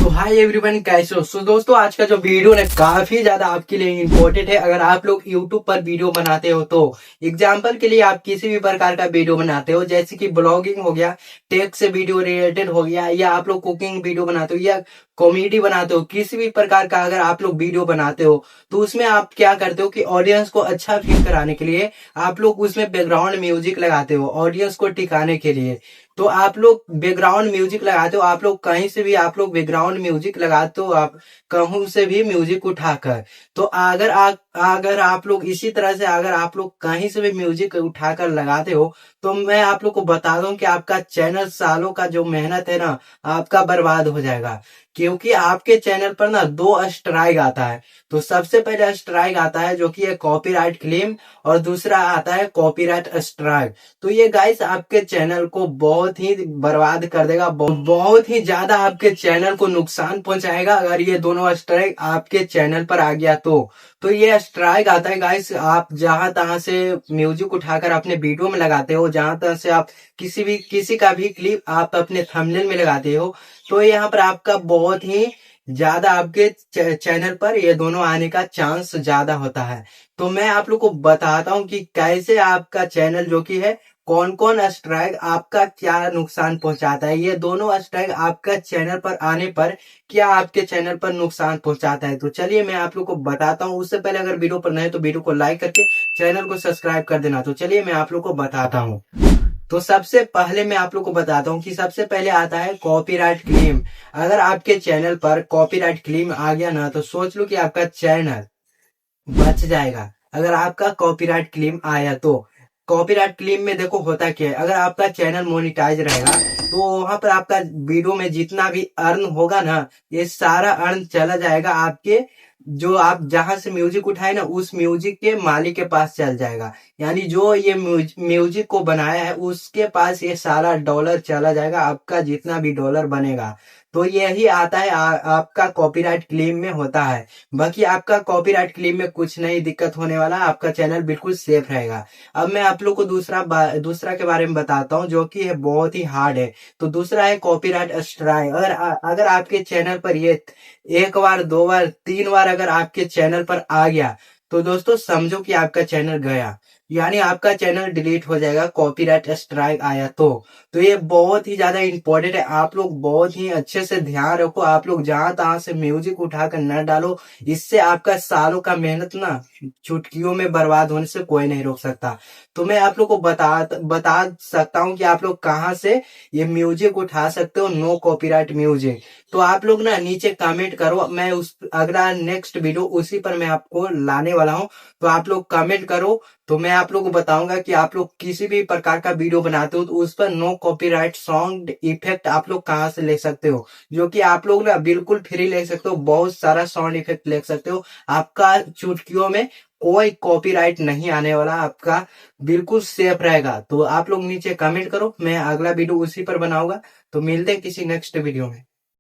तो hi everyone, कैसे हो? दोस्तों, आज का जो वीडियो है काफी ज्यादा आपके लिए इम्पोर्टेंट है। अगर आप लोग यूट्यूब पर वीडियो बनाते हो तो एग्जाम्पल के लिए आप किसी भी प्रकार का वीडियो बनाते हो, जैसे कि ब्लॉगिंग हो गया, टेक से वीडियो रिलेटेड हो गया, या आप लोग कुकिंग वीडियो बनाते हो या कॉमेडी बनाते हो, किसी भी प्रकार का अगर आप लोग वीडियो बनाते हो तो उसमें आप क्या करते हो कि ऑडियंस को अच्छा फील कराने के लिए आप लोग उसमें बैकग्राउंड म्यूजिक लगाते हो ऑडियंस को टिकाने के लिए। तो आप लोग बैकग्राउंड म्यूजिक लगाते हो, आप लोग कहीं से भी आप लोग बैकग्राउंड म्यूजिक लगाते हो, आप कहूं से भी म्यूजिक उठाकर। तो अगर आप लोग इसी तरह से अगर आप लोग कहीं से भी म्यूजिक उठाकर लगाते हो तो मैं आप लोग को बता दूं कि आपका चैनल सालों का जो मेहनत है ना, आपका बर्बाद हो जाएगा। क्योंकि आपके चैनल पर ना दो स्ट्राइक आता है। तो सबसे पहले स्ट्राइक आता है जो कि है कॉपीराइट क्लेम, और दूसरा आता है कॉपीराइट स्ट्राइक। तो ये गाइस आपके चैनल को बहुत ही बर्बाद कर देगा, बहुत ही ज्यादा आपके चैनल को नुकसान पहुंचाएगा अगर ये दोनों स्ट्राइक आपके चैनल पर आ गया तो ये स्ट्राइक आता है गाइस, आप जहां तहां से म्यूजिक उठाकर अपने वीडियो में लगाते हो, जहां तहां से आप किसी का भी क्लिप आप अपने थंबनेल में लगाते हो, तो यहाँ पर आपका बहुत ही ज्यादा आपके चैनल पर ये दोनों आने का चांस ज्यादा होता है। तो मैं आप लोग को बताता हूँ कि कैसे आपका चैनल जो कि है कौन कौन स्ट्राइक आपका क्या नुकसान पहुंचाता है। ये दोनों स्ट्राइक आपका चैनल पर आने पर क्या आपके चैनल पर नुकसान पहुंचाता है। तो चलिए मैं आप लोग को बताता हूँ। उससे पहले अगर वीडियो पर नए तो वीडियो को लाइक करके चैनल को सब्सक्राइब कर देना। तो चलिए मैं आप लोग को बताता हूँ। तो सबसे पहले मैं आप लोग को बताता हूँ कि सबसे पहले आता है कॉपीराइट क्लेम। अगर आपके चैनल पर कॉपीराइट क्लेम आ गया ना, तो सोच लो कि आपका चैनल बच जाएगा। अगर आपका कॉपीराइट क्लेम आया तो कॉपीराइट क्लेम में देखो होता क्या है, अगर आपका चैनल मोनिटाइज रहेगा तो वहां पर आपका वीडियो में जितना भी अर्न होगा ना, ये सारा अर्न चला जाएगा आपके जो आप जहां से म्यूजिक उठाए ना उस म्यूजिक के मालिक के पास चल जाएगा। यानी जो ये म्यूजिक को बनाया है उसके पास ये सारा डॉलर चला जाएगा, आपका जितना भी डॉलर बनेगा। तो यही आता है आपका कॉपीराइट क्लेम में होता है। बाकी आपका कॉपीराइट क्लेम में कुछ नहीं दिक्कत होने वाला, आपका चैनल बिल्कुल सेफ रहेगा। अब मैं आप लोग को दूसरा के बारे में बताता हूँ जो कि है बहुत ही हार्ड है। तो दूसरा है कॉपीराइट स्ट्राइक। अगर आपके चैनल पर ये एक बार, दो बार, तीन बार अगर आपके चैनल पर आ गया तो दोस्तों समझो कि आपका चैनल गया, यानी आपका चैनल डिलीट हो जाएगा कॉपीराइट स्ट्राइक आया तो ये बहुत ही ज्यादा इंपॉर्टेंट है। आप लोग बहुत ही अच्छे से ध्यान रखो, आप लोग जहां तहां से म्यूजिक उठाकर न डालो। इससे आपका सालों का मेहनत ना चुटकियों में बर्बाद होने से कोई नहीं रोक सकता। तो मैं आप लोग को बता सकता हूँ कि आप लोग कहाँ से ये म्यूजिक उठा सकते हो, नो कॉपीराइट म्यूजिक। तो आप लोग ना नीचे कमेंट करो, मैं उस अगला नेक्स्ट वीडियो उसी पर मैं आपको लाने वाला हूँ। तो आप लोग कमेंट करो, तो मैं आप लोग को बताऊंगा कि आप लोग किसी भी प्रकार का वीडियो बनाते हो तो उस पर नो कॉपीराइट सॉन्ग इफेक्ट आप लोग कहाँ से ले सकते हो, जो कि आप लोग ना बिल्कुल फ्री ले सकते हो। बहुत सारा साउंड इफेक्ट ले सकते हो, आपका चुटकियों में कोई कॉपीराइट नहीं आने वाला, आपका बिल्कुल सेफ रहेगा। तो आप लोग नीचे कमेंट करो, मैं अगला वीडियो उसी पर बनाऊंगा। तो मिलते हैं किसी नेक्स्ट वीडियो में।